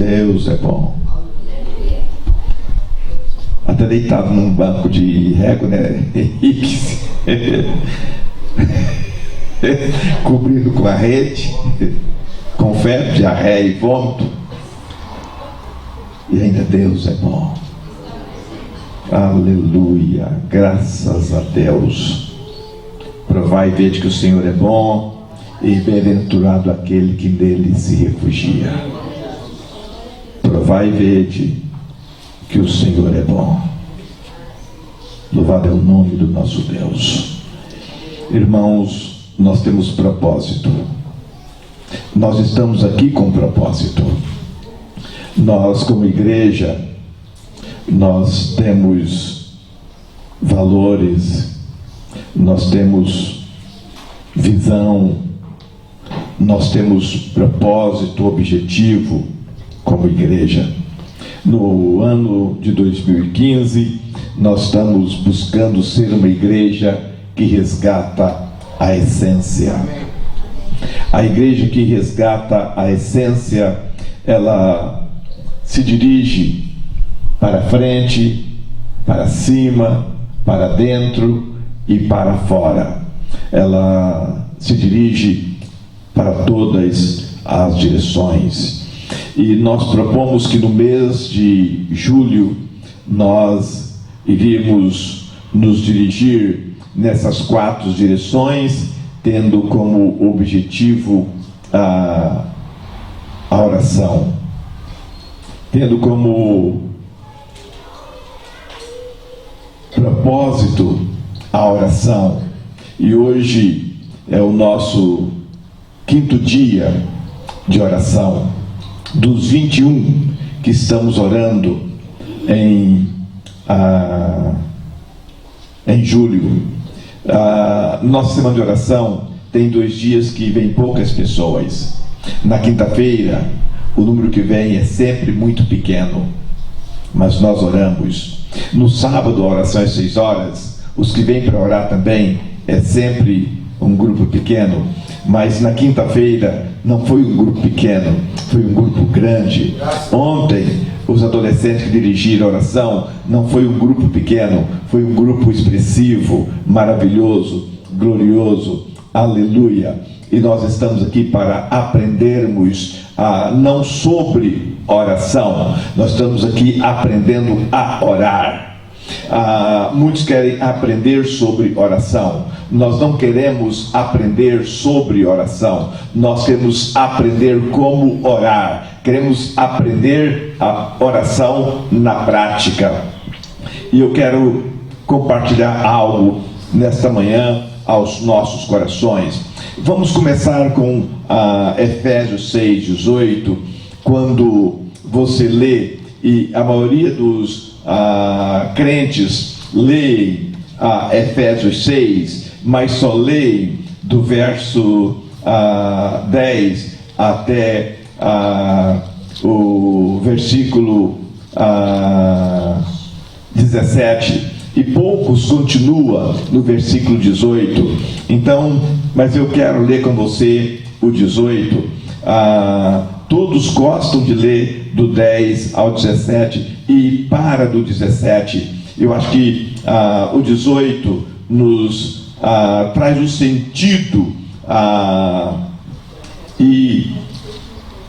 Deus é bom. Até deitado num banco de régua, né, Henrique? Cobrindo com a rede, com febre, diarreia e vômito. E ainda Deus é bom. Aleluia, graças a Deus. Provai e vede que o Senhor é bom, e bem-aventurado aquele que nele se refugia. Provai e vede que o Senhor é bom. Louvado é o nome do nosso Deus. Irmãos, nós temos propósito. Nós estamos aqui com propósito. Nós, como igreja, nós temos valores, nós temos visão, nós temos propósito, objetivo como igreja. No ano de 2015, nós estamos buscando ser uma igreja que resgata a essência. A igreja que resgata a essência, ela se dirige para frente, para cima, para dentro e para fora. Ela se dirige para todas as direções. E nós propomos que no mês de julho nós iríamos nos dirigir nessas 4 direções, tendo como objetivo a oração, tendo como propósito a oração. E hoje é o nosso 5º dia de oração, dos 21 que estamos orando em julho. Nossa semana de oração tem 2 dias que vem poucas pessoas. Na quinta-feira, o número que vem é sempre muito pequeno, mas nós oramos. No sábado, a oração é 6 horas. Os que vêm para orar também é sempre um grupo pequeno. Mas na quinta-feira não foi um grupo pequeno, foi um grupo grande. Ontem, os adolescentes que dirigiram a oração não foi um grupo pequeno, foi um grupo expressivo, maravilhoso, glorioso. Aleluia! E nós estamos aqui para aprendermos não sobre oração, nós estamos aqui aprendendo a orar. Muitos querem aprender sobre oração. Nós não queremos aprender sobre oração, nós queremos aprender como orar, queremos aprender a oração na prática. E eu quero compartilhar algo nesta manhã aos nossos corações. Vamos começar com Efésios 6:18, quando você lê, e a maioria dos crentes leem Efésios 6, mas só leem do verso 10 até o versículo 17, e poucos continuam no versículo 18. Então, mas eu quero ler com você o 18. Todos gostam de ler do 10 ao 17 e para do 17. Eu acho que o 18 nos traz o sentido e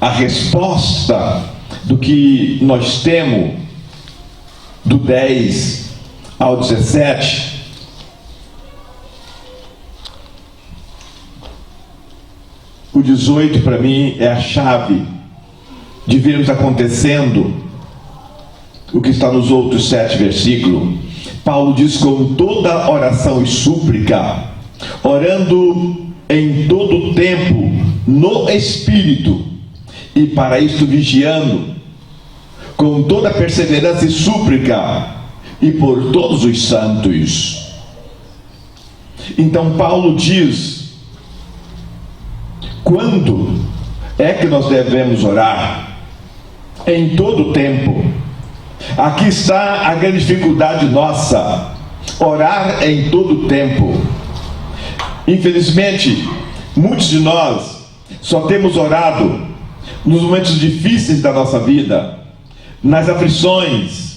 a resposta do que nós temos do 10 ao 17. O 18 para mim é a chave de vermos acontecendo o que está nos outros 7 versículos. Paulo diz: com toda oração e súplica, orando em todo tempo no Espírito, e para isto vigiando, com toda perseverança e súplica, e por todos os santos. Então Paulo diz: quando é que nós devemos orar? Em todo tempo. Aqui está a grande dificuldade nossa: orar em todo tempo. Infelizmente, muitos de nós só temos orado nos momentos difíceis da nossa vida, nas aflições,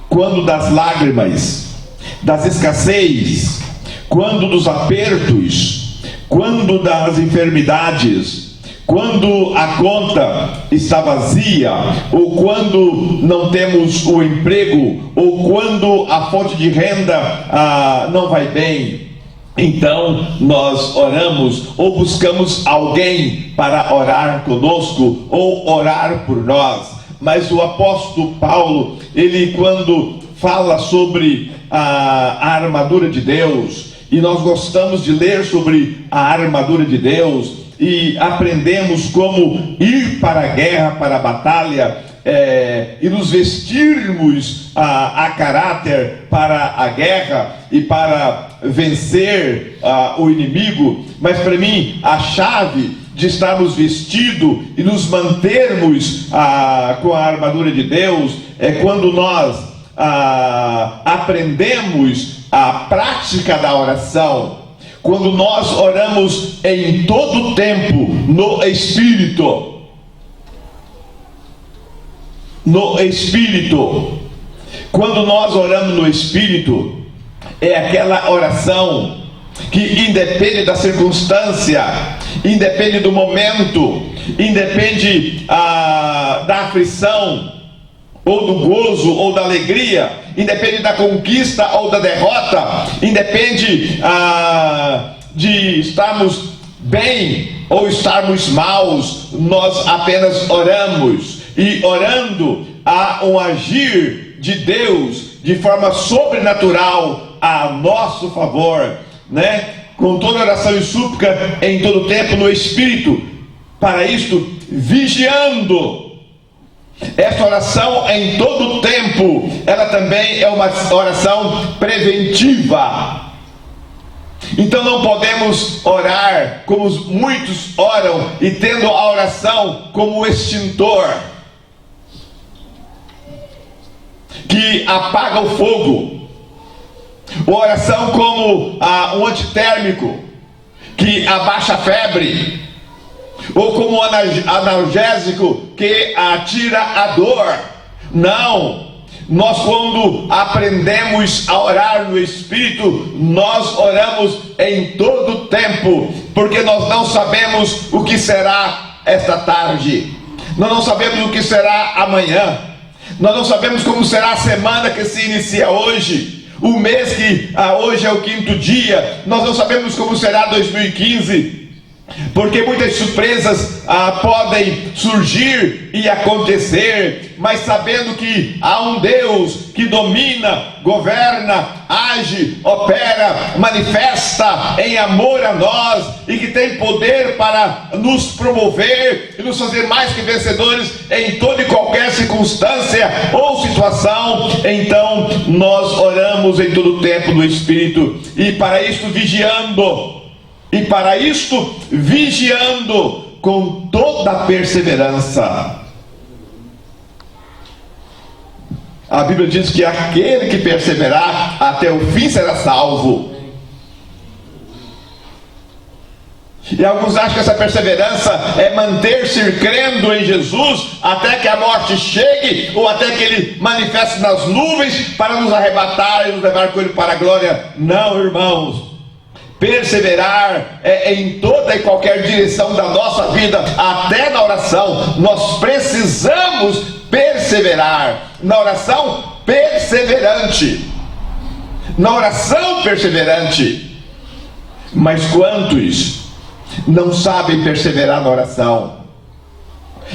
quando das lágrimas, das escassez, quando dos apertos, quando das enfermidades, quando a conta está vazia, ou quando não temos o emprego, ou quando a fonte de renda não vai bem. Então nós oramos ou buscamos alguém para orar conosco ou orar por nós. Mas o apóstolo Paulo, ele quando fala sobre a armadura de Deus, e nós gostamos de ler sobre a armadura de Deus, e aprendemos como ir para a guerra, para a batalha, e nos vestirmos a caráter para a guerra e para vencer o inimigo. Mas para mim a chave de estarmos vestidos e nos mantermos com a armadura de Deus é quando nós aprendemos a prática da oração, quando nós oramos em todo o tempo no Espírito. No Espírito. Quando nós oramos no Espírito, é aquela oração que independe da circunstância, independe do momento, independe da aflição, ou do gozo, ou da alegria, independe da conquista ou da derrota, independe de estarmos bem ou estarmos maus, nós apenas oramos. E orando há um agir de Deus de forma sobrenatural a nosso favor, né? Com toda oração e súplica em todo tempo no Espírito, para isto vigiando. Esta oração em todo o tempo, ela também é uma oração preventiva. Então não podemos orar como muitos oram, e tendo a oração como extintor, que apaga o fogo, ou oração como um antitérmico, que abaixa a febre, ou como analgésico, que tira a dor. Não, nós quando aprendemos a orar no Espírito, nós oramos em todo o tempo, porque nós não sabemos o que será esta tarde, nós não sabemos o que será amanhã, nós não sabemos como será a semana que se inicia hoje, o mês que hoje é o 5º dia, nós não sabemos como será 2015, porque muitas surpresas podem surgir e acontecer, mas sabendo que há um Deus que domina, governa, age, opera, manifesta em amor a nós, e que tem poder para nos promover e nos fazer mais que vencedores em toda e qualquer circunstância ou situação. Então nós oramos em todo o tempo no Espírito, e para isto vigiando. E para isto, vigiando com toda a perseverança. A Bíblia diz que aquele que perseverar até o fim será salvo. E alguns acham que essa perseverança é manter-se crendo em Jesus até que a morte chegue, ou até que Ele manifeste nas nuvens para nos arrebatar e nos levar com Ele para a glória. Não, irmãos. Perseverar é em toda e qualquer direção da nossa vida, até na oração. Nós precisamos perseverar na oração perseverante. Na oração perseverante. Mas quantos não sabem perseverar na oração?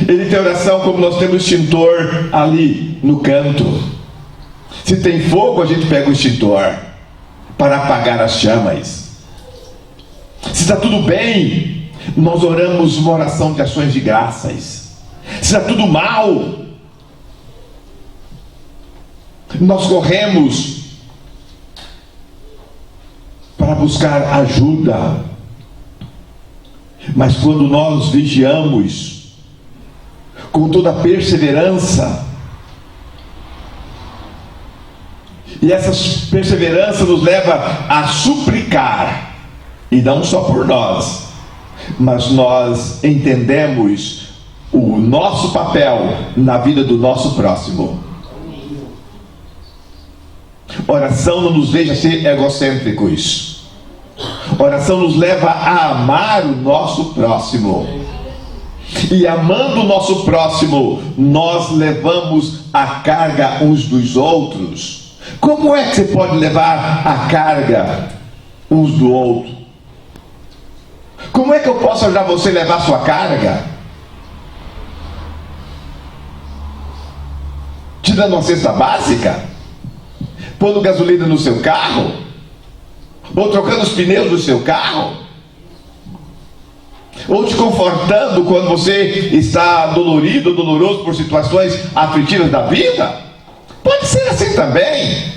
Ele tem oração como nós temos extintor ali no canto. Se tem fogo, a gente pega o extintor para apagar as chamas. Se está tudo bem, nós oramos uma oração de ações de graças. Se está tudo mal, nós corremos para buscar ajuda. Mas quando nós vigiamos com toda a perseverança, e essa perseverança nos leva a suplicar, e não só por nós, mas nós entendemos o nosso papel na vida do nosso próximo. Oração não nos deixa ser egocêntricos. Oração nos leva a amar o nosso próximo. E amando o nosso próximo, nós levamos a carga uns dos outros. Como é que você pode levar a carga uns do outro? Como é que eu posso ajudar você a levar a sua carga? Te dando uma cesta básica? Pondo gasolina no seu carro? Ou trocando os pneus do seu carro? Ou te confortando quando você está dolorido ou doloroso por situações aflitivas da vida? Pode ser assim também.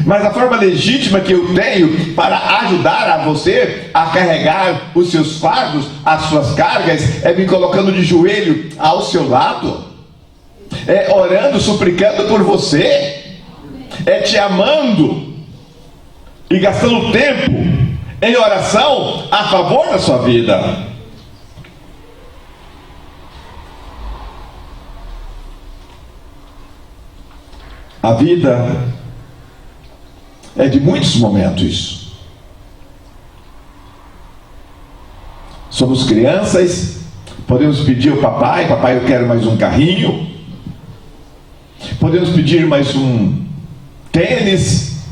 Mas a forma legítima que eu tenho para ajudar a você a carregar os seus fardos, as suas cargas, é me colocando de joelho ao seu lado, é orando, suplicando por você, é te amando e gastando tempo em oração a favor da sua vida. A vida é de muitos momentos. Somos crianças, podemos pedir ao papai: papai, eu quero mais um carrinho. Podemos pedir mais um tênis,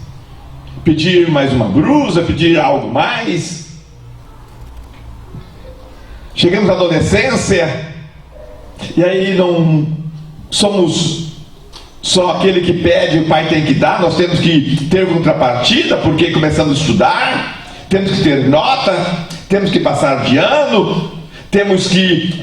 pedir mais uma blusa, pedir algo mais. Chegamos à adolescência, e aí não somos só aquele que pede, o pai tem que dar. Nós temos que ter contrapartida, porque começamos a estudar, temos que ter nota, temos que passar de ano, temos que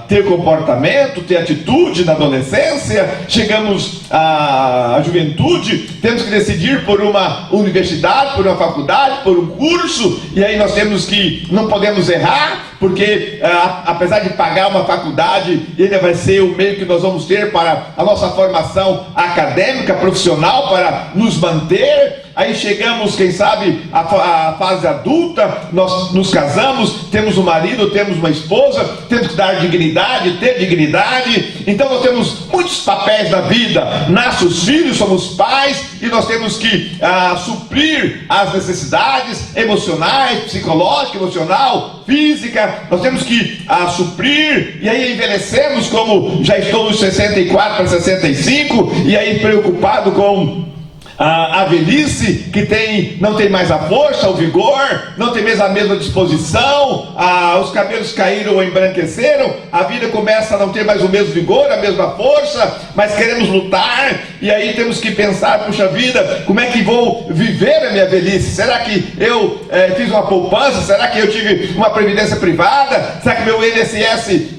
ter comportamento, ter atitude na adolescência. Chegamos à juventude, temos que decidir por uma universidade, por uma faculdade, por um curso, e aí nós temos que, não podemos errar, porque apesar de pagar uma faculdade, ele vai ser o meio que nós vamos ter para a nossa formação acadêmica, profissional, para nos manter. Aí chegamos, quem sabe, à fase adulta, nós nos casamos, temos um marido, temos uma esposa, temos que dar dignidade, ter dignidade. Então nós temos muitos papéis na vida. Nascem os filhos, somos pais, e nós temos que suprir as necessidades emocionais, psicológica, emocional, física. Nós temos que suprir, e aí envelhecemos, como já estou nos 64 para 65, e aí preocupado com a velhice, que não tem mais a força, o vigor, não tem mais a mesma disposição, os cabelos caíram ou embranqueceram, a vida começa a não ter mais o mesmo vigor, a mesma força, mas queremos lutar, e aí temos que pensar: puxa vida, como é que vou viver a minha velhice? Será que eu fiz uma poupança? Será que eu tive uma previdência privada? Será que meu INSS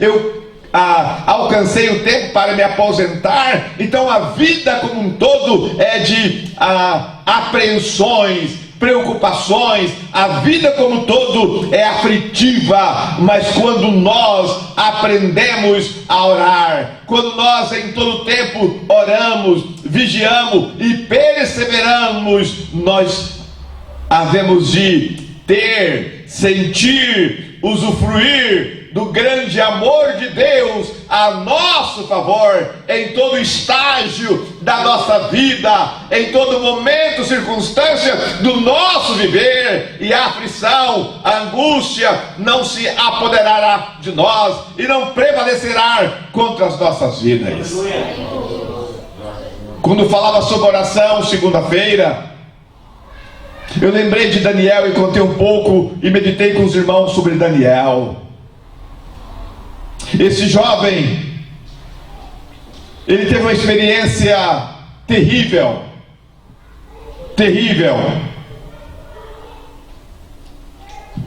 alcancei o tempo para me aposentar? Então a vida como um todo é de apreensões, preocupações. A vida como um todo é aflitiva, mas quando nós aprendemos a orar, quando nós em todo tempo oramos, vigiamos e perseveramos, nós havemos de ter, sentir, usufruir do grande amor de Deus a nosso favor, em todo estágio da nossa vida, em todo momento, circunstância do nosso viver. E a aflição, a angústia não se apoderará de nós e não prevalecerá contra as nossas vidas. Quando falava sobre oração segunda-feira, eu lembrei de Daniel e contei um pouco e meditei com os irmãos sobre Daniel. Esse jovem, ele teve uma experiência terrível,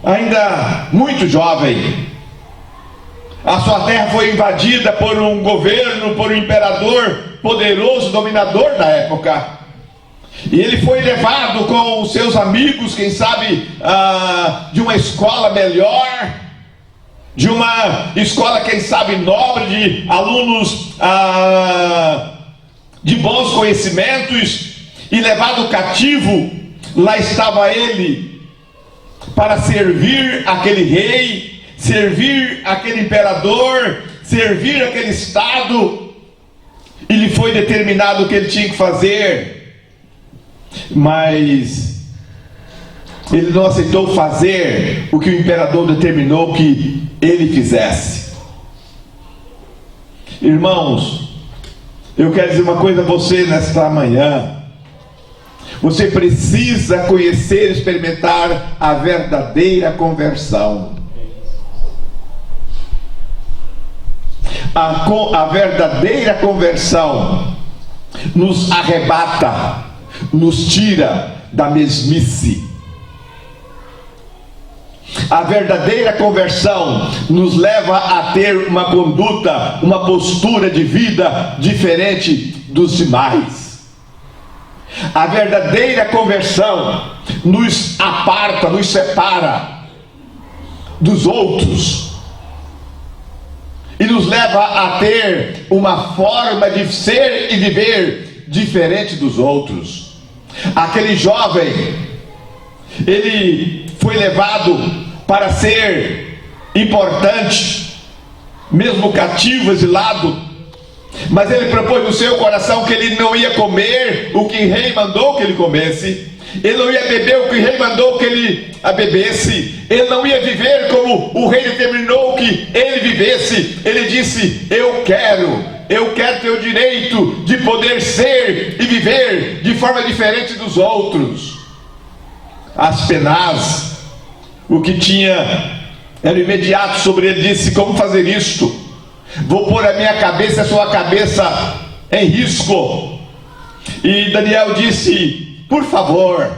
ainda muito jovem. A sua terra foi invadida por um governo, por um imperador poderoso, dominador da época. E ele foi levado com os seus amigos, quem sabe, de uma escola melhor, de uma escola, quem sabe, nobre, de alunos de bons conhecimentos, e levado cativo. Lá estava ele para servir aquele rei, servir aquele imperador, servir aquele estado, e lhe foi determinado o que ele tinha que fazer, mas ele não aceitou fazer o que o imperador determinou que ele fizesse. Irmãos, eu quero dizer uma coisa a você nesta manhã. Você precisa conhecer e experimentar a verdadeira conversão. A verdadeira conversão nos arrebata, nos tira da mesmice. A verdadeira conversão nos leva a ter uma conduta, uma postura de vida diferente dos demais. A verdadeira conversão nos aparta, nos separa dos outros e nos leva a ter uma forma de ser e viver diferente dos outros. Aquele jovem, ele foi levado para ser importante, mesmo cativo, exilado, mas ele propôs no seu coração que ele não ia comer o que o rei mandou que ele comesse, ele não ia beber o que o rei mandou que ele bebesse, ele não ia viver como o rei determinou que ele vivesse. Ele disse: eu quero ter o direito de poder ser e viver de forma diferente dos outros. Aspenaz, o que tinha era imediato sobre ele, disse: como fazer isto? Vou pôr a minha cabeça e a sua cabeça em risco. E Daniel disse: por favor,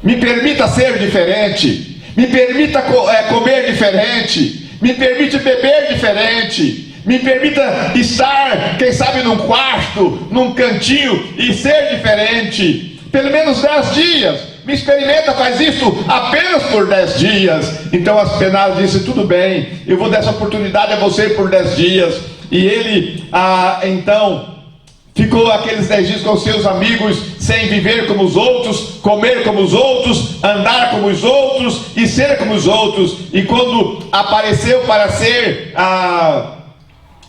me permita ser diferente, me permita comer diferente, me permita beber diferente, me permita estar, quem sabe, num quarto, num cantinho e ser diferente, pelo menos 10 dias. Me experimenta, faz isso apenas por 10 dias. Então Aspenaz disse: tudo bem, eu vou dar essa oportunidade a você por 10 dias. E ele então ficou aqueles 10 dias com seus amigos, sem viver como os outros, comer como os outros, andar como os outros e ser como os outros. E quando apareceu para ser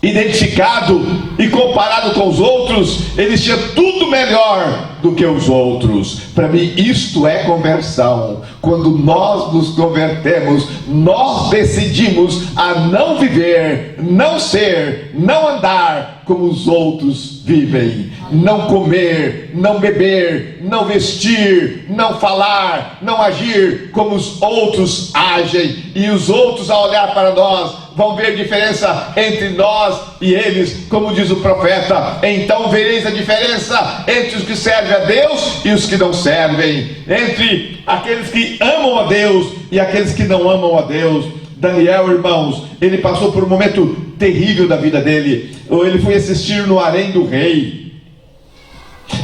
identificado e comparado com os outros, ele tinha tudo melhor do que os outros. Para mim, isto é conversão. Quando nós nos convertemos, nós decidimos a não viver, não ser, não andar como os outros vivem, não comer, não beber, não vestir, não falar, não agir como os outros agem. E os outros, ao olhar para nós, vão ver diferença entre nós e eles, como diz o profeta: então vereis a diferença entre os que servem a Deus e os que não servem, entre aqueles que amam a Deus e aqueles que não amam a Deus. Daniel, irmãos, ele passou por um momento terrível da vida dele. Ele foi assistir no harém do rei.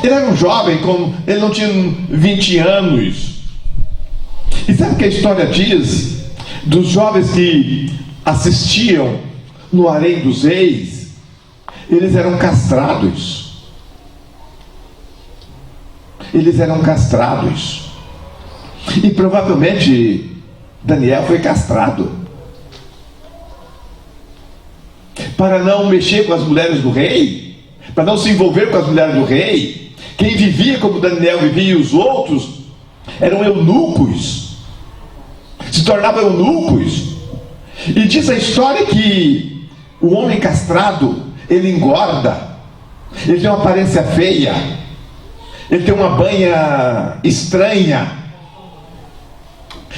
Ele era um jovem, ele não tinha 20 anos. E sabe o que a história diz dos jovens que assistiam no harém dos reis? Eles eram castrados. Eles eram castrados. E provavelmente Daniel foi castrado para não mexer com as mulheres do rei, para não se envolver com as mulheres do rei. Quem vivia como Daniel vivia e os outros eram eunucos, se tornavam eunucos. E diz a história que o homem castrado, ele engorda, ele tem uma aparência feia, ele tem uma banha estranha.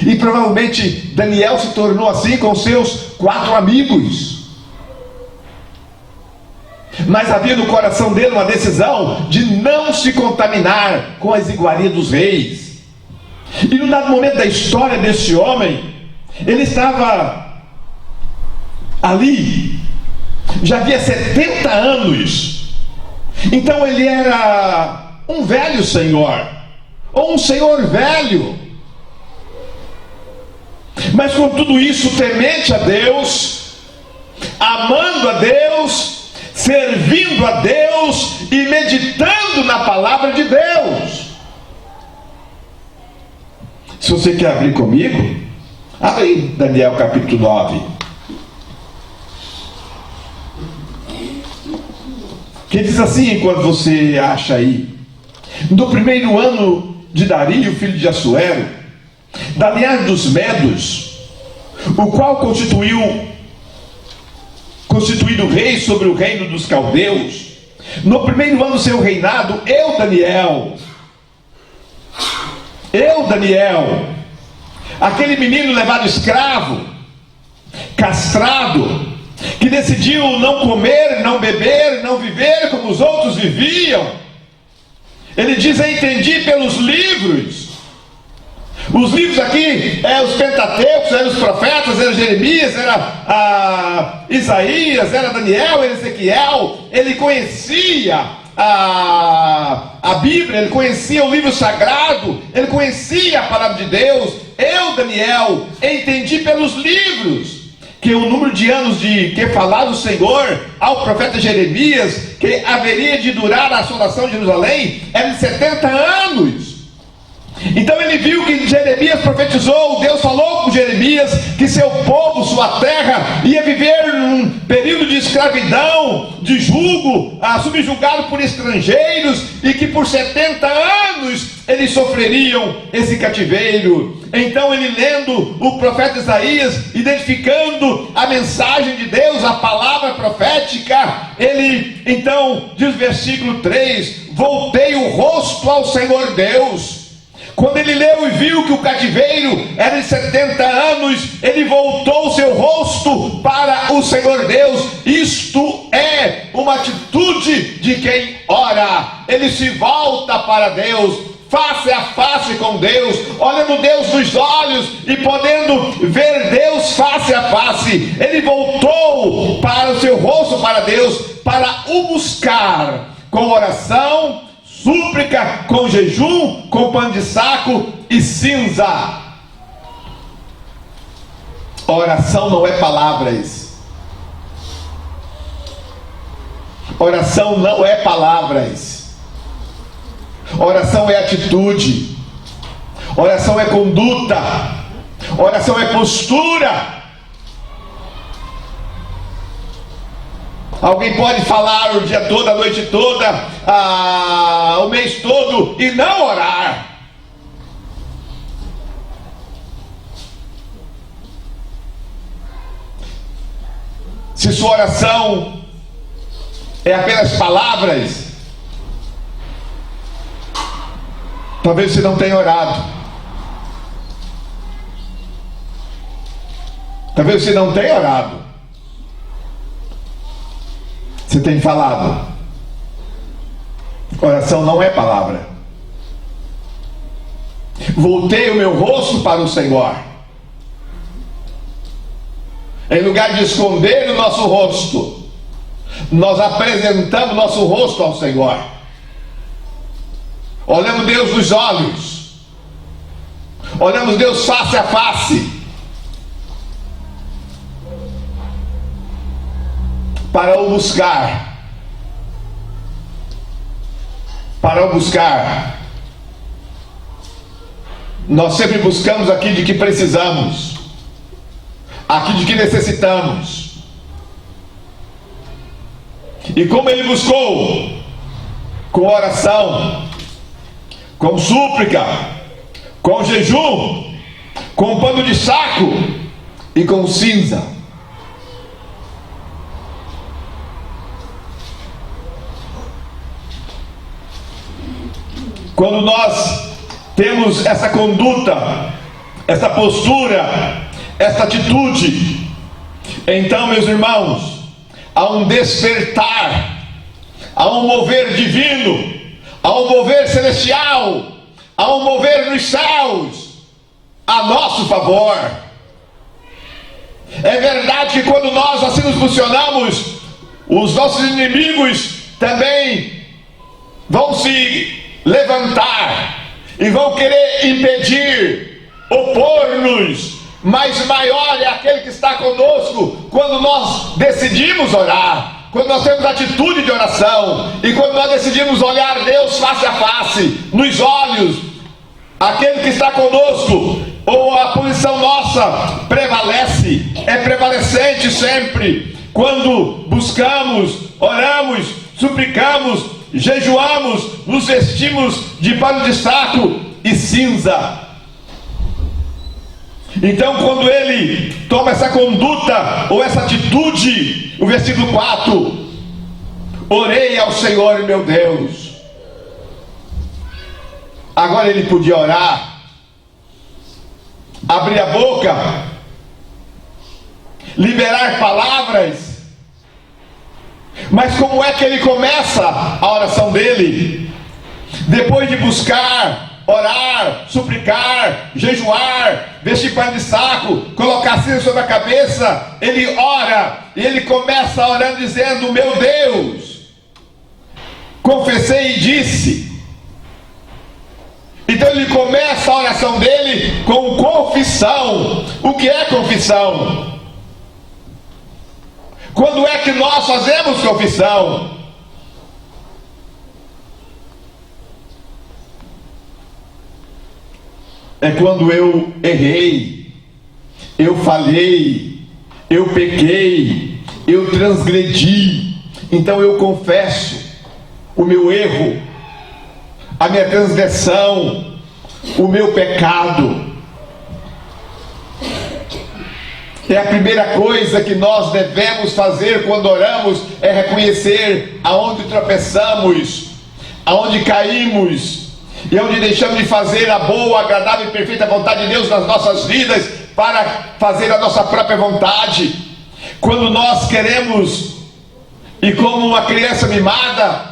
E provavelmente Daniel se tornou assim com seus 4 amigos. Mas havia no coração dele uma decisão de não se contaminar com as iguarias dos reis. E num dado momento da história desse homem, ele estava ali, já havia 70 anos. Então ele era um velho senhor, ou um senhor velho. Mas com tudo isso, temente a Deus, amando a Deus, servindo a Deus e meditando na palavra de Deus. Se você quer abrir comigo, Abre aí Daniel capítulo 9. Que diz assim, enquanto você acha aí: no primeiro ano de Dario, filho de Assuero, da linhagem dos Medos, o qual constituído rei sobre o reino dos caldeus, no primeiro ano do seu reinado, eu, Daniel, aquele menino levado escravo, castrado, que decidiu não comer, não beber, não viver como os outros viviam. Ele diz: eu entendi pelos livros. Os livros aqui, os Pentateucos, eram os profetas, era Jeremias, era Isaías, era Daniel, era Ezequiel. Ele conhecia a Bíblia, ele conhecia o livro sagrado, ele conhecia a palavra de Deus. Eu, Daniel, entendi pelos livros que o número de anos de que falava o Senhor ao profeta Jeremias, que haveria de durar a assolação de Jerusalém, era de 70 anos. Então ele viu que Jeremias profetizou, Deus falou com Jeremias que seu povo, sua terra, ia viver num período de escravidão, de jugo, subjugado por estrangeiros, e que por 70 anos eles sofreriam esse cativeiro. Então ele, lendo o profeta Isaías, identificando a mensagem de Deus, a palavra profética, ele então diz versículo 3: voltei o rosto ao Senhor Deus. Quando ele leu e viu que o cativeiro era de 70 anos, ele voltou o seu rosto para o Senhor Deus. Isto é uma atitude de quem ora. Ele se volta para Deus, face a face com Deus, olhando Deus nos olhos e podendo ver Deus face a face. Ele voltou para o seu rosto para Deus, para o buscar com oração, súplica, com jejum, com pano de saco e cinza. Oração não é palavras. Oração não é palavras. Oração é atitude. Oração é conduta. Oração é postura. Alguém pode falar o dia todo, a noite toda, o mês todo e não orar. Se sua oração é apenas palavras, talvez você não tenha orado. Talvez você não tenha orado. Você tem falado. Oração não é palavra. Voltei o meu rosto para o Senhor. Em lugar de esconder o nosso rosto, nós apresentamos nosso rosto ao Senhor. Olhamos Deus nos olhos. Olhamos Deus face a face. Para o buscar. Para o buscar. Nós sempre buscamos aquilo de que precisamos, aquilo de que necessitamos. E como ele buscou? Com oração, com súplica, com jejum, com pano de saco e com cinza. Quando nós temos essa conduta, essa postura, essa atitude, então, meus irmãos, há um despertar, há um mover divino, há um mover celestial, há um mover nos céus a nosso favor. É verdade que quando nós assim nos posicionamos, os nossos inimigos também vão se levantar e vão querer impedir, opor-nos, mas maior é aquele que está conosco quando nós decidimos orar, quando nós temos atitude de oração e quando nós decidimos olhar Deus face a face, nos olhos. Aquele que está conosco ou a posição nossa prevalece, é prevalecente sempre, quando buscamos, oramos, suplicamos, jejuamos, nos vestimos de pano de saco e cinza. Então, quando ele toma essa conduta ou essa atitude, o versículo 4: orei ao Senhor meu Deus. Agora ele podia orar, abrir a boca, liberar palavras, mas como é que ele começa a oração dele? Depois de buscar, orar, suplicar, jejuar, vestir pano de saco, colocar cinza sobre a cabeça, ele ora, e ele começa orando dizendo: meu Deus, confessei e disse. Então ele começa a oração dele com confissão. O que é confissão? Quando é que nós fazemos confissão? É quando eu errei, eu falhei, eu pequei, eu transgredi. Então eu confesso o meu erro, a minha transgressão, o meu pecado. É a primeira coisa que nós devemos fazer quando oramos, é reconhecer aonde tropeçamos, aonde caímos, e onde deixamos de fazer a boa, agradável e perfeita vontade de Deus nas nossas vidas, para fazer a nossa própria vontade. Quando nós queremos, e como uma criança mimada,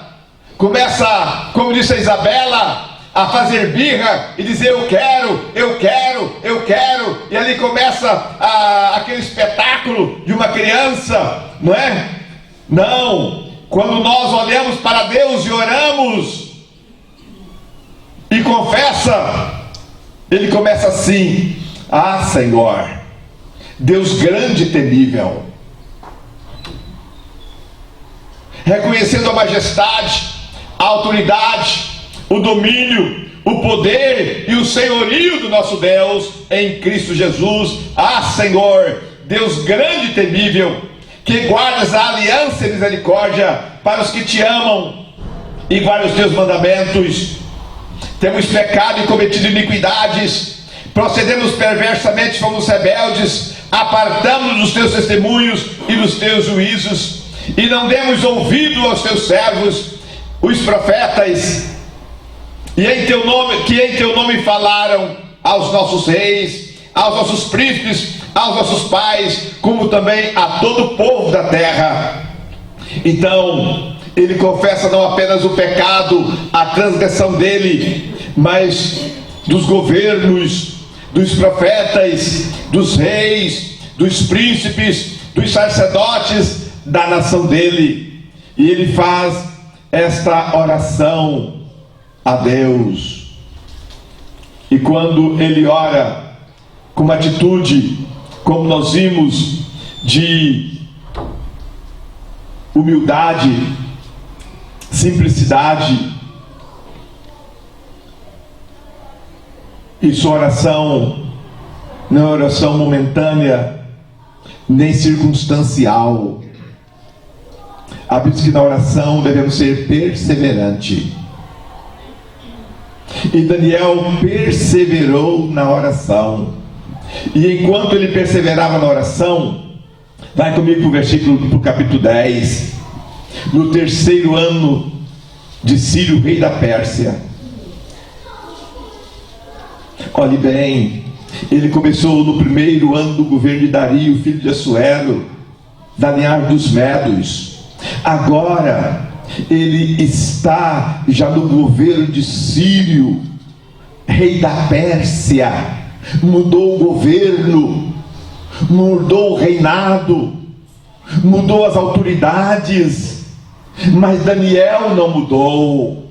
começa, como disse a Isabela, a fazer birra e dizer: eu quero, eu quero, eu quero, e ali começa aquele espetáculo de uma criança, não é? Não, quando nós olhamos para Deus e oramos e confessa, ele começa assim: ah, Senhor, Deus grande e temível, reconhecendo a majestade, a autoridade, o domínio, o poder e o senhorio do nosso Deus em Cristo Jesus. Ah, Senhor, Deus grande e temível, que guardas a aliança e misericórdia para os que te amam e guardam os teus mandamentos. Temos pecado e cometido iniquidades, procedemos perversamente, fomos rebeldes, apartamos dos teus testemunhos e dos teus juízos, e não demos ouvido aos teus servos, os profetas, e em teu nome falaram aos nossos reis, aos nossos príncipes, aos nossos pais, como também a todo o povo da terra. Então ele confessa não apenas o pecado, a transgressão dele, mas dos governos, dos profetas, dos reis, dos príncipes, dos sacerdotes da nação dele. E ele faz esta oração a Deus. E quando ele ora com uma atitude, como nós vimos, de humildade, simplicidade, e sua oração não é oração momentânea, nem circunstancial. A Bíblia diz que na oração devemos ser perseverantes. E Daniel perseverou na oração. E enquanto ele perseverava na oração, vai comigo para o capítulo 10. No terceiro ano de Ciro, rei da Pérsia. Olhe bem, ele começou no primeiro ano do governo de Dario, filho de Assuero, Daniel dos Medos. Agora ele está já no governo de Círio, rei da Pérsia. Mudou o governo, mudou o reinado, mudou as autoridades, mas Daniel não mudou.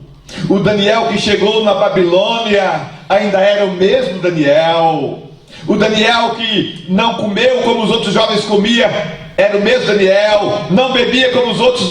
O Daniel que chegou na Babilônia ainda era o mesmo Daniel. O Daniel que não comeu como os outros jovens comiam, era o mesmo Daniel. Não bebia como os outros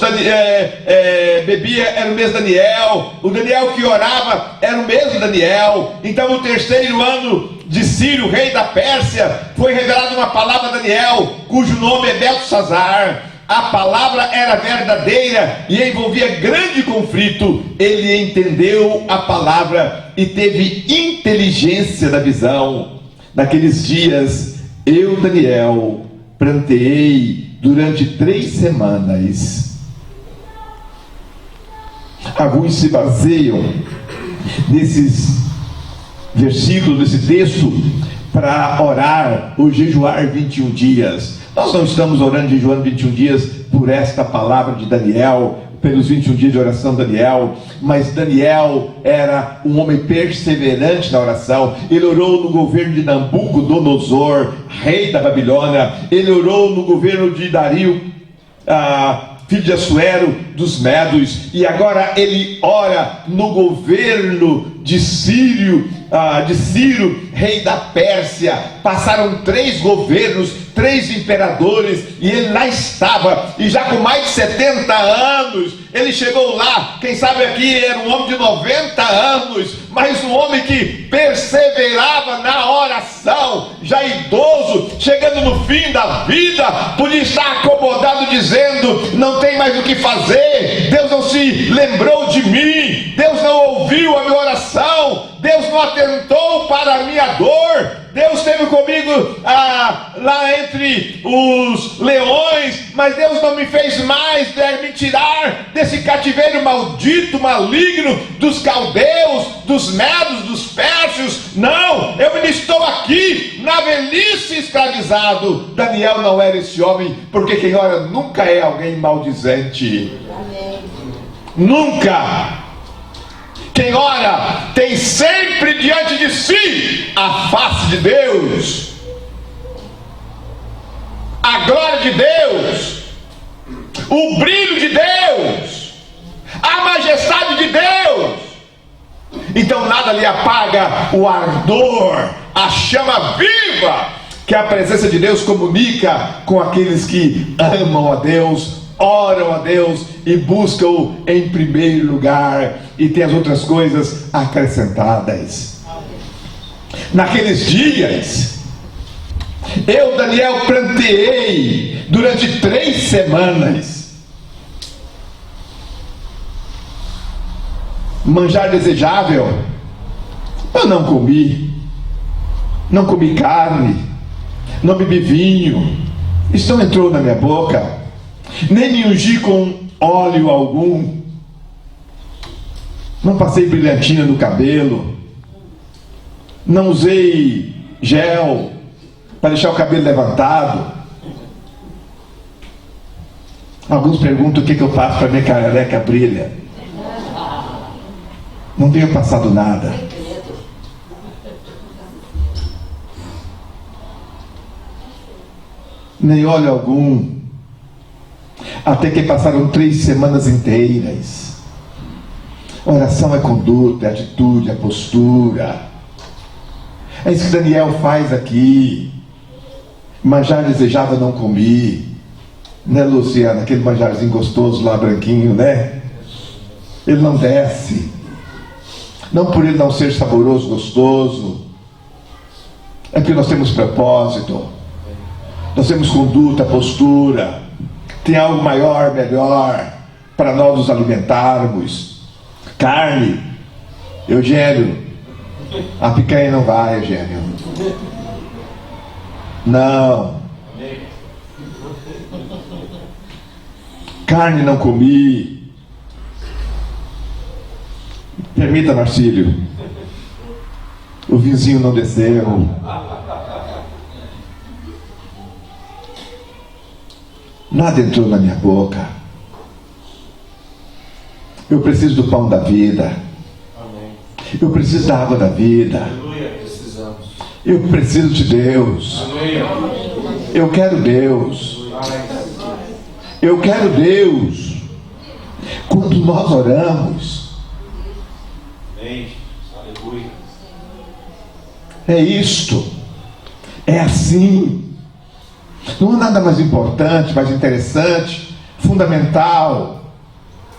bebia, era o mesmo Daniel. O Daniel que orava era o mesmo Daniel. Então no terceiro ano de Ciro, rei da Pérsia, foi revelada uma palavra a Daniel, cujo nome é Beltesazar. A palavra era verdadeira e envolvia grande conflito. Ele entendeu a palavra e teve inteligência da visão. Naqueles dias, eu, Daniel, pranteei durante 3 semanas. Alguns se baseiam nesses versículos, nesse texto, para orar ou jejuar 21 dias. Nós não estamos orando e jejuando 21 dias por esta palavra de Daniel, pelos 21 dias de oração de Daniel, mas Daniel era um homem perseverante na oração. Ele orou no governo de Nabucodonosor, rei da Babilônia. Ele orou no governo de Dario, filho de Assuero, dos Medos, e agora ele ora no governo de Ciro, rei da Pérsia. Passaram 3 governos, 3 imperadores, e ele lá estava, e já com mais de 70 anos, ele chegou lá. Quem sabe aqui era um homem de 90 anos, mas um homem que perseverava na oração, já idoso, chegando no fim da vida, podia estar acomodado dizendo: não tem mais o que fazer, Deus não se lembrou de mim, Deus não ouviu a minha oração, Deus não atentou para a minha dor, Deus esteve comigo lá entre os leões, mas Deus não me fez mais me tirar desse cativeiro maldito, maligno, dos caldeus, dos medos, dos pérsios. Não, eu ainda estou aqui na velhice escravizado. Daniel não era esse homem, porque quem ora nunca é alguém maldizente. Amém. Nunca. Quem ora tem sempre diante de si a face de Deus, a glória de Deus, o brilho de Deus, a majestade de Deus. Então nada lhe apaga o ardor, a chama viva que a presença de Deus comunica com aqueles que amam a Deus, oram a Deus e buscam-o em primeiro lugar, e tem as outras coisas acrescentadas. Naqueles dias, eu, Daniel, pranteei durante 3 semanas. Manjar desejável eu não comi, não comi carne, não bebi vinho, isso não entrou na minha boca, nem me ungi com óleo algum, não passei brilhantina no cabelo, não usei gel para deixar o cabelo levantado. Alguns perguntam o que eu faço para minha careca brilha. Não tenho passado nada. Nem óleo algum. Até que passaram 3 semanas inteiras. Oração é conduta, é atitude, é postura. É isso que Daniel faz aqui. Manjar desejável não comi. Né, Luciana? Aquele manjarzinho gostoso lá, branquinho, né? Ele não desce. Não por ele não ser saboroso, gostoso. É porque nós temos propósito. Nós temos conduta, postura. Tem algo maior, melhor para nós nos alimentarmos. Carne. Eugênio, a picanha não vai, Eugênio. Não. Carne não comi. Permita, Marcílio. O vizinho não desceu. Nada entrou na minha boca. Eu preciso do pão da vida. Eu preciso da água da vida. Eu preciso de Deus. Eu quero Deus. Eu quero Deus. Quando nós oramos, é isto. É assim. Não há nada mais importante, mais interessante, fundamental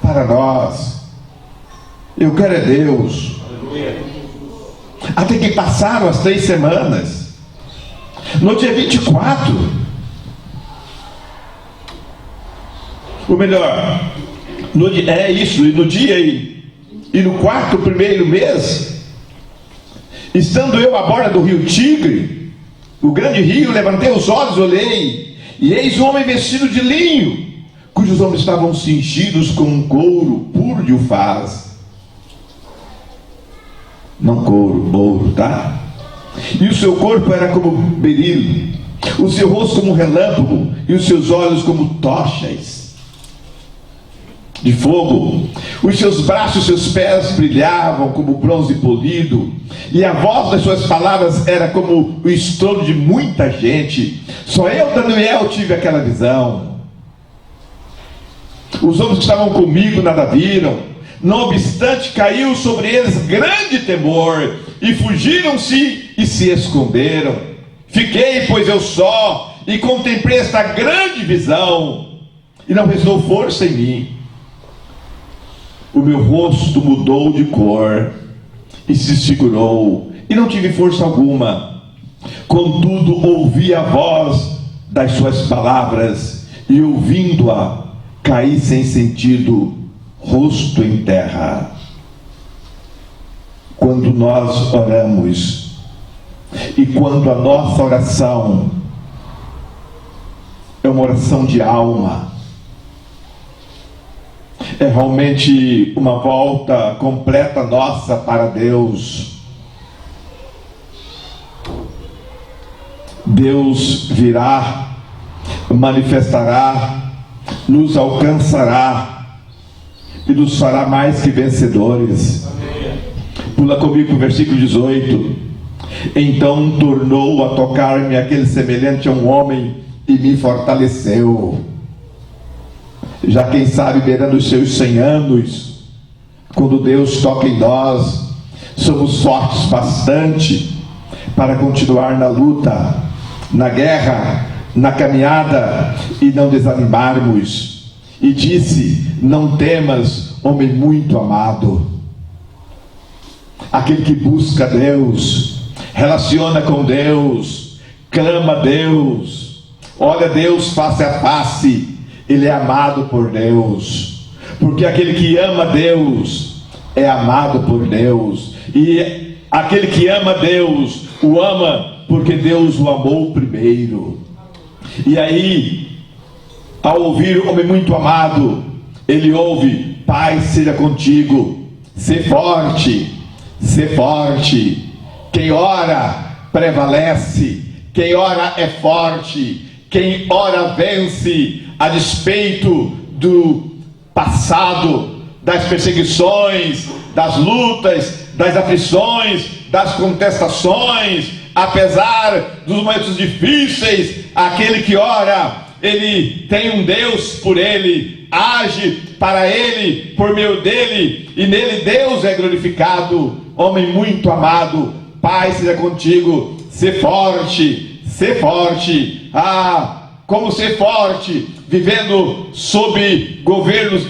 para nós. Eu quero é Deus. Até que passaram as 3 semanas. No dia 24, ou melhor, no dia e no quarto primeiro mês, estando eu à borda do rio Tigre, o grande rio, levantei os olhos, olhei, e eis um homem vestido de linho, cujos ombros estavam cingidos com um couro puro de ufaz. Não couro, ouro, tá? E o seu corpo era como berilo, o seu rosto como um relâmpago, e os seus olhos como tochas de fogo. Os seus braços e seus pés brilhavam como bronze polido, e a voz das suas palavras era como o estrondo de muita gente. Só eu, Daniel, tive aquela visão. Os homens que estavam comigo nada viram. Não obstante, caiu sobre eles grande temor, e fugiram-se e se esconderam. Fiquei, pois, eu só, e contemplei esta grande visão, e não restou força em mim. O meu rosto mudou de cor e se segurou, e não tive força alguma. Contudo, ouvi a voz das suas palavras, e ouvindo-a, caí sem sentido, rosto em terra. Quando nós oramos, e quando a nossa oração é uma oração de alma, é realmente uma volta completa nossa para Deus, Deus virá, manifestará, nos alcançará e nos fará mais que vencedores. Pula comigo o versículo 18. Então tornou a tocar-me aquele semelhante a um homem e me fortaleceu. Já quem sabe, beirando os seus 100 anos, quando Deus toca em nós, somos fortes bastante para continuar na luta, na guerra, na caminhada, e não desanimarmos. E disse: não temas, homem muito amado. Aquele que busca Deus, relaciona com Deus, clama a Deus, olha a Deus face a face, ele é amado por Deus. Porque aquele que ama Deus é amado por Deus, e aquele que ama Deus o ama porque Deus o amou primeiro. E aí, ao ouvir o homem muito amado, ele ouve: Pai seja contigo, sê forte, sê forte. Quem ora prevalece, quem ora é forte, quem ora vence, a despeito do passado, das perseguições, das lutas, das aflições, das contestações, apesar dos momentos difíceis. Aquele que ora, ele tem um Deus por ele, age para ele, por meio dele, e nele Deus é glorificado. Homem muito amado, Pai seja contigo, sê forte, sê forte. Como ser forte vivendo sob governos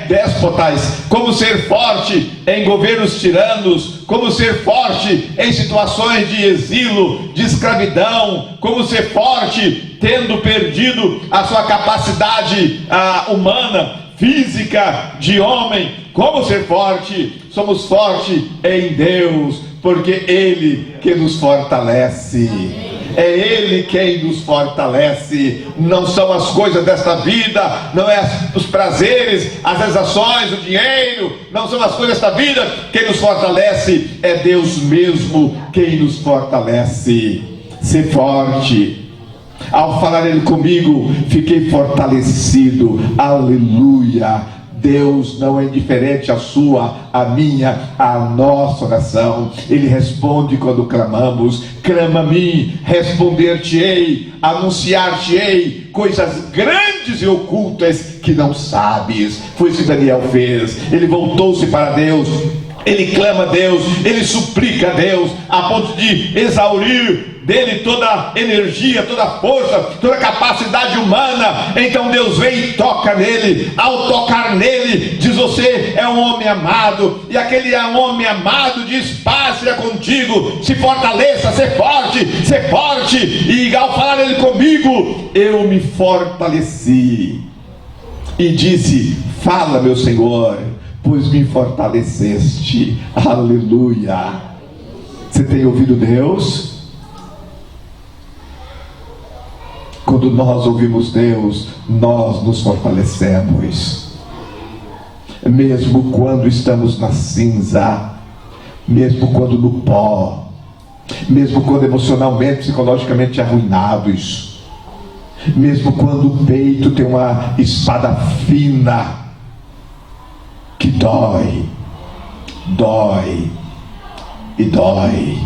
déspotas, como ser forte em governos tiranos, como ser forte em situações de exílio, de escravidão, como ser forte tendo perdido a sua capacidade humana, física, de homem. Como ser forte? Somos fortes em Deus, porque Ele que nos fortalece. É Ele quem nos fortalece. Não são as coisas desta vida, não é os prazeres, as sensações, o dinheiro, não são as coisas desta vida quem nos fortalece, é Deus mesmo quem nos fortalece. Ser forte. Ao falar Ele comigo, fiquei fortalecido. Aleluia. Deus não é indiferente à sua, à minha, à nossa oração. Ele responde quando clamamos. Clama a mim, responder-te-ei, anunciar-te-ei coisas grandes e ocultas que não sabes. Foi isso que Daniel fez. Ele voltou-se para Deus. ele clama a Deus, ele suplica a Deus, a ponto de exaurir dele toda a energia, toda a força, toda a capacidade humana. Então Deus vem e toca nele. Ao tocar nele, diz: você é um homem amado. E aquele é um homem amado diz: paz seja contigo, se fortaleça, ser forte. E ao falar ele comigo, eu me fortaleci e disse: fala, meu Senhor, pois me fortaleceste. Aleluia. Você tem ouvido Deus? Quando nós ouvimos Deus, nós nos fortalecemos. Mesmo quando estamos na cinza, mesmo quando no pó, mesmo quando emocionalmente, psicologicamente arruinados, mesmo quando o peito tem uma espada fina que dói e dói,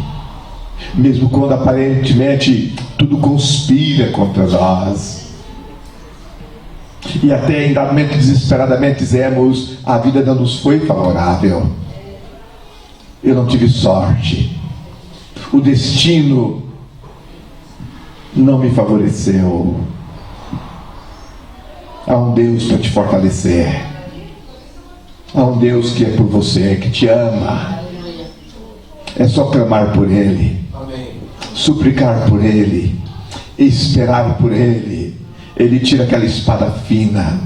mesmo quando aparentemente tudo conspira contra nós, e até em dado momento desesperadamente dizemos: a vida não nos foi favorável, eu não tive sorte, o destino não me favoreceu. Há um Deus para te fortalecer, há um Deus que é por você, que te ama. É só clamar por Ele, suplicar por Ele, esperar por Ele. Ele tira aquela espada fina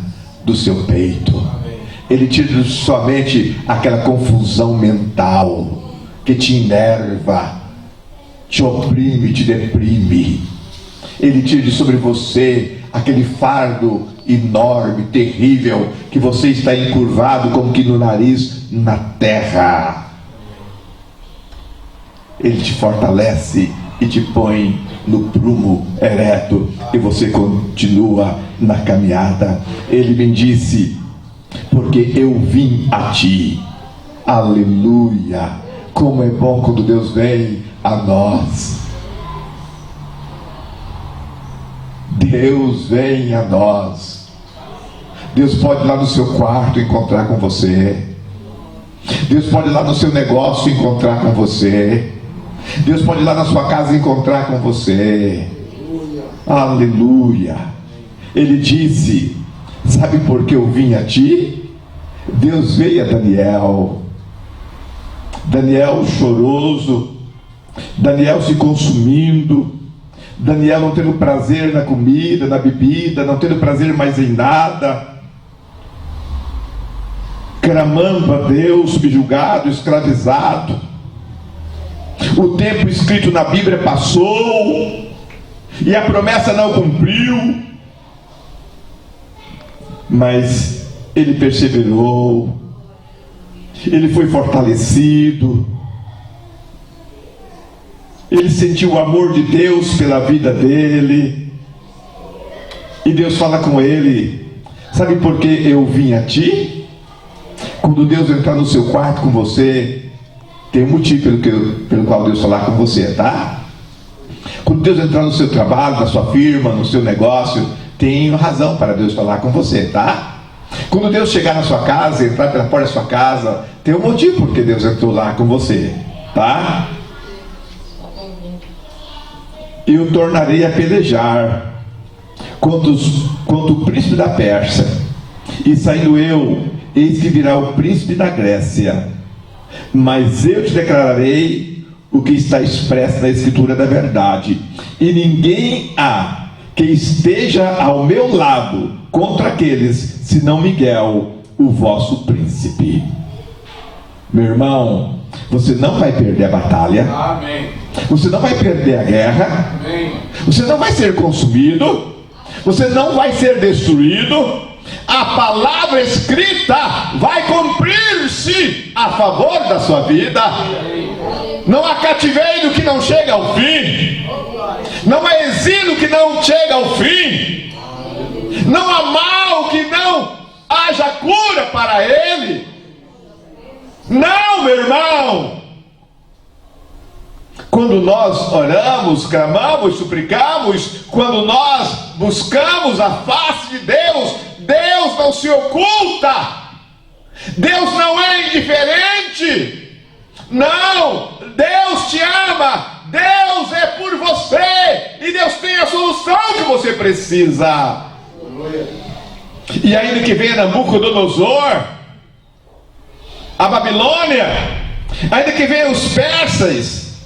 do seu peito. Ele tira de sua mente aquela confusão mental que te enerva, te oprime, te deprime. Ele tira de sobre você aquele fardo enorme, terrível, que você está encurvado como que no nariz na terra. Ele te fortalece e te põe no prumo ereto, e você continua na caminhada. Ele me disse: porque eu vim a ti. Aleluia. Como é bom quando Deus vem a nós. Deus vem a nós. Deus pode ir lá no seu quarto encontrar com você. Deus pode ir lá no seu negócio encontrar com você. Deus pode ir lá na sua casa encontrar com você. Aleluia. Ele disse: sabe por que eu vim a ti? Deus veio a Daniel. Daniel choroso, Daniel se consumindo, Daniel não tendo prazer na comida, na bebida, não tendo prazer mais em nada, clamando a Deus, subjugado, escravizado. O tempo escrito na Bíblia passou e a promessa não cumpriu, mas ele perseverou, ele foi fortalecido, ele sentiu o amor de Deus pela vida dele, e Deus fala com ele: sabe por que eu vim a ti? Quando Deus entrar no seu quarto com você, tem um motivo pelo qual Deus falar com você, tá? Quando Deus entrar no seu trabalho, na sua firma, no seu negócio, tem razão para Deus falar com você, tá? Quando Deus chegar na sua casa, entrar pela porta da sua casa, tem um motivo porque Deus entrou lá com você, tá? Eu tornarei a pelejar contra o príncipe da Pérsia, e saindo eu, eis que virá o príncipe da Grécia. Mas eu te declararei o que está expresso na Escritura da verdade, e ninguém há que esteja ao meu lado contra aqueles, senão Miguel, o vosso príncipe. Meu irmão, você não vai perder a batalha. Amém. Você não vai perder a guerra. Amém. Você não vai ser consumido. Você não vai ser destruído. A palavra escrita vai cumprir-se a favor da sua vida. Não há cativeiro que não chega ao fim. Não há exílio que não chega ao fim. Não há mal que não haja cura para ele. Não, meu irmão. Quando nós oramos, clamamos, suplicamos, quando nós buscamos a face de Deus, Deus não se oculta. Deus não é indiferente. Não! Deus te ama! Deus é por você! E Deus tem a solução que você precisa! E ainda que venha Nabucodonosor, a Babilônia, ainda que venham os persas,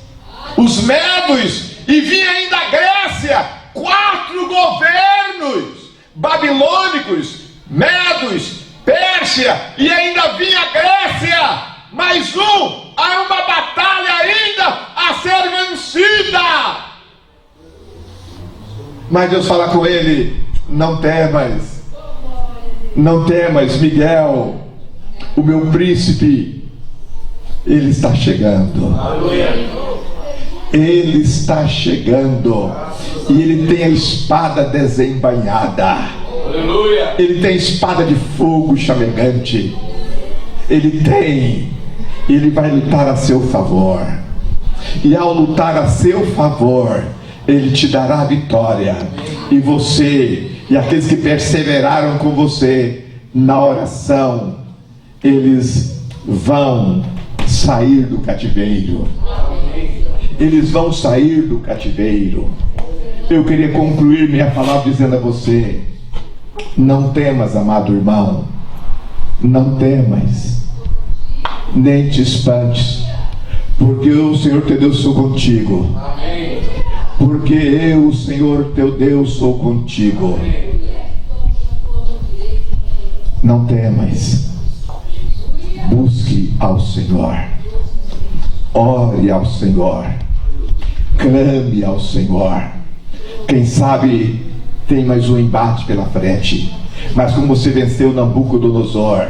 os medos, e vinha ainda a Grécia, 4 governos babilônicos, medos, Pérsia, e ainda vinha a Grécia, mais há uma batalha ainda a ser vencida. Mas Deus fala com ele: não temas, não temas, Miguel, o meu príncipe, ele está chegando. Ele está chegando. E ele tem a espada desembainhada. Ele tem espada de fogo chamegante. Ele vai lutar a seu favor. E ao lutar a seu favor, ele te dará a vitória. E você, e aqueles que perseveraram com você na oração, eles vão sair do cativeiro. Eles vão sair do cativeiro. Eu queria concluir minha palavra dizendo a você: não temas, amado irmão, não temas, nem te espantes, porque eu, o Senhor teu Deus, sou contigo. Porque eu, o Senhor teu Deus, sou contigo. Não temas. Busque ao Senhor, ore ao Senhor, clame ao Senhor. Quem sabe tem mais um embate pela frente, mas como você venceu Nabucodonosor,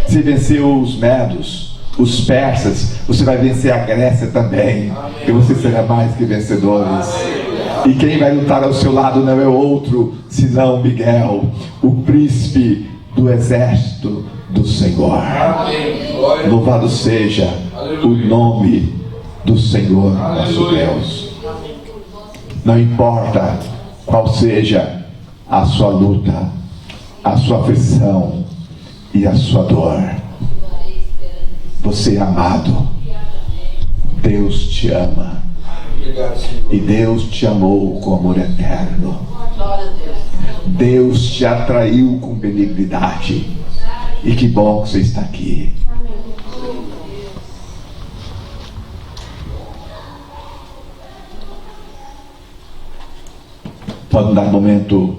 você venceu os medos, os persas, você vai vencer a Grécia também, e você será mais que vencedores. E quem vai lutar ao seu lado não é outro senão Miguel, o príncipe do exército do Senhor. Louvado seja o nome do Senhor nosso Deus. Não importa qual seja a sua luta, a sua aflição e a sua dor, você é amado. Deus te ama. E Deus te amou com amor eterno. Deus te atraiu com benignidade. E que bom que você está aqui. Pode dar momento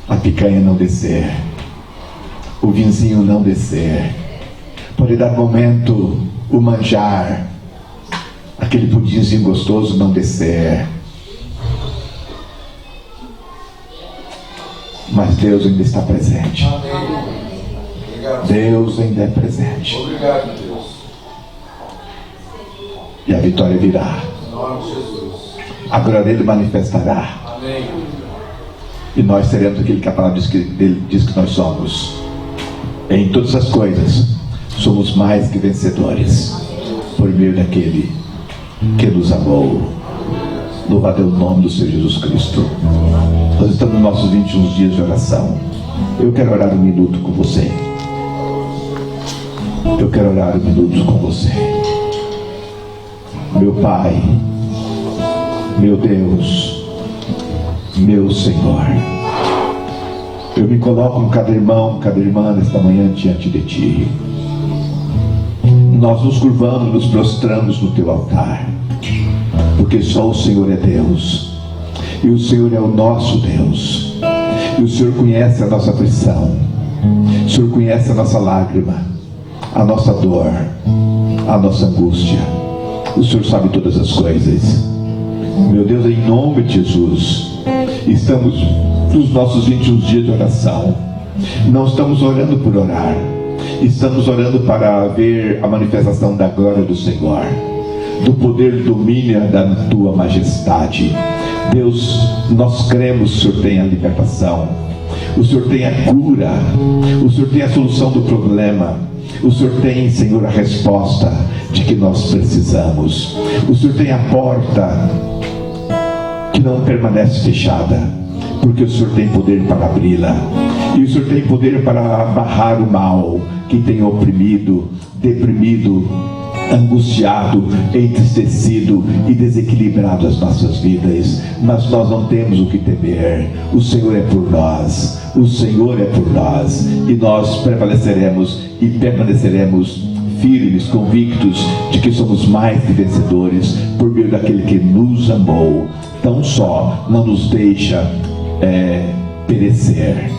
a picanha não descer, o vinzinho não descer. Pode dar momento o manjar, aquele pudinzinho gostoso não descer. Mas Deus ainda está presente. Deus ainda é presente. Obrigado, Deus. E a vitória virá. Em nome de Jesus. A glória dele manifestará. Amém. E nós seremos aquele que a palavra dele diz que nós somos. Em todas as coisas somos mais que vencedores por meio daquele que nos amou. Louvado é o nome do Senhor Jesus Cristo. Nós estamos nos nossos 21 dias de oração. Eu quero orar um minuto com você. Eu quero orar um minuto com você. Meu Pai, meu Deus, meu Senhor, eu me coloco com cada irmão, cada irmã nesta manhã diante de Ti. Nós nos curvamos, nos prostramos no Teu altar, porque só o Senhor é Deus, e o Senhor é o nosso Deus, e o Senhor conhece a nossa aflição, o Senhor conhece a nossa lágrima, a nossa dor, a nossa angústia. O Senhor sabe todas as coisas. Meu Deus, em nome de Jesus, estamos nos nossos 21 dias de oração. Não estamos orando por orar, estamos orando para ver a manifestação da glória do Senhor, do poder e domínio da Tua majestade. Deus, nós cremos que o Senhor tem a libertação, o Senhor tem a cura, o Senhor tem a solução do problema. O Senhor tem, Senhor, a resposta de que nós precisamos. O Senhor tem a porta que não permanece fechada, porque o Senhor tem poder para abri-la. E o Senhor tem poder para barrar o mal que tem oprimido, deprimido angustiado, entristecido e desequilibrado as nossas vidas, mas nós não temos o que temer. O Senhor é por nós, o Senhor é por nós, e nós prevaleceremos e permaneceremos firmes, convictos de que somos mais que vencedores por meio daquele que nos amou. Tão só não nos deixa perecer,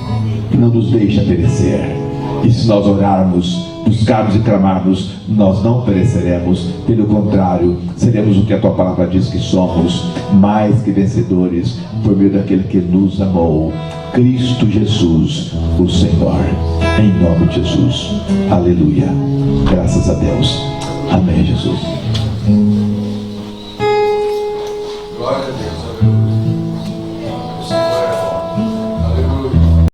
não nos deixa perecer. E se nós orarmos, buscarmos e clamarmos, nós não pereceremos. Pelo contrário, seremos o que a tua palavra diz que somos, mais que vencedores por meio daquele que nos amou, Cristo Jesus, o Senhor. Em nome de Jesus. Aleluia. Graças a Deus. Amém, Jesus.